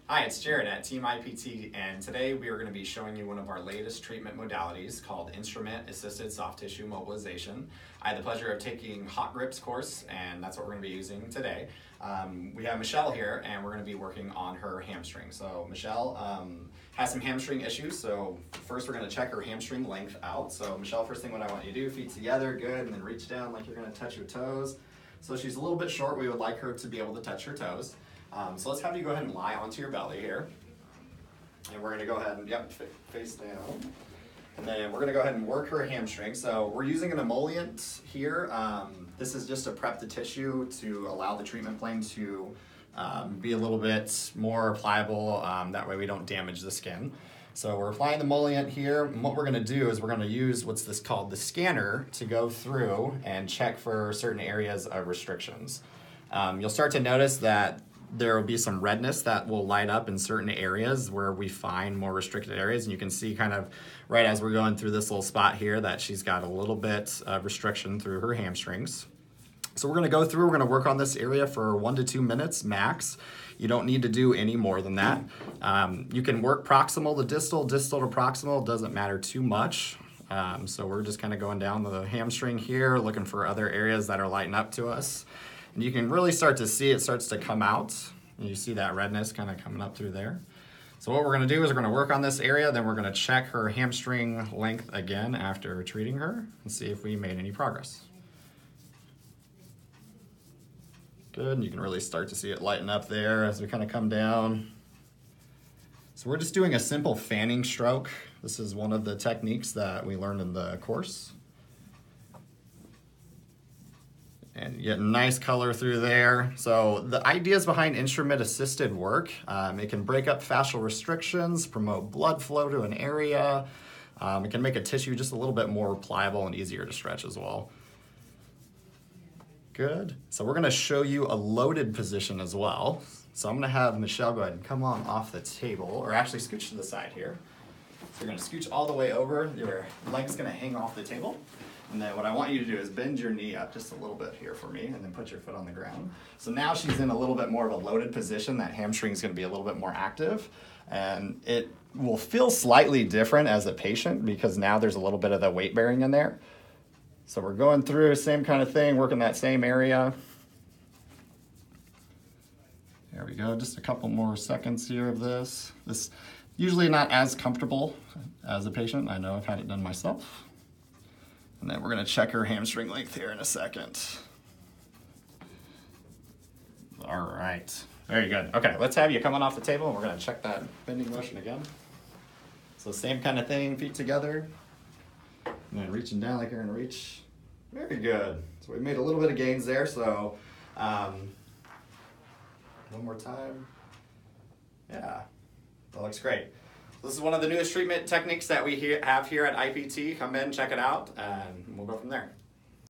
Hi, it's Jared at Team IPT, and today we are going to be showing you one of our latest treatment modalities called Instrument-Assisted Soft Tissue Mobilization. I had the pleasure of taking Hot Grips course, and that's what we're going to be using today. We have Michelle here, and we're going to be working on her hamstring. So Michelle has some hamstring issues, so first we're going to check her hamstring length out. So Michelle, first thing what I want you to do, feet together, good, and then reach down like you're going to touch your toes. So she's a little bit short, we would like her to be able to touch her toes. So let's have you go ahead and lie onto your belly here. And we're going to go ahead and, face down. And then we're going to go ahead and work her hamstring. So we're using an emollient here. This is just to prep the tissue to allow the treatment plane to be a little bit more pliable. That way we don't damage the skin. So we're applying the emollient here. And what we're going to do is we're going to use what's called the scanner to go through and check for certain areas of restrictions. You'll start to notice that there will be some redness that will light up in certain areas where we find more restricted areas. And you can see kind of right as we're going through this little spot here that she's got a little bit of restriction through her hamstrings. So we're going to go through, we're going to work on this area for 1 to 2 minutes max. You don't need to do any more than that. You can work proximal to distal, distal to proximal, doesn't matter too much. So we're just kind of going down the hamstring here, looking for other areas that are lighting up to us. And you can really start to see it starts to come out. And you see that redness kind of coming up through there. So what we're going to do is we're going to work on this area, then we're going to check her hamstring length again after treating her and see if we made any progress. Good, and you can really start to see it lighten up there as we kind of come down. So we're just doing a simple fanning stroke. This is one of the techniques that we learned in the course. And you get nice color through there. So the ideas behind instrument-assisted work, it can break up fascial restrictions, promote blood flow to an area. It can make a tissue just a little bit more pliable and easier to stretch as well. Good. So we're gonna show you a loaded position as well. So I'm gonna have Michelle go ahead and come on off the table, or actually scooch to the side here. So you're gonna scooch all the way over, your leg's gonna hang off the table. And then what I want you to do is bend your knee up just a little bit here for me, and then put your foot on the ground. So now she's in a little bit more of a loaded position. That hamstring is going to be a little bit more active. And it will feel slightly different as a patient because now there's a little bit of the weight bearing in there. So we're going through the same kind of thing, working that same area. There we go, just a couple more seconds here of this. This usually not as comfortable as a patient. I know I've had it done myself. And then we're going to check her hamstring length here in a second. All right, very good. Okay, let's have you coming off the table and we're going to check that bending motion again. So same kind of thing, feet together. And then reaching down like you're going to reach. Very good. So we made a little bit of gains there. So one more time. Yeah, that looks great. This is one of the newest treatment techniques that we have here at IPT. Come in, check it out, and we'll go from there.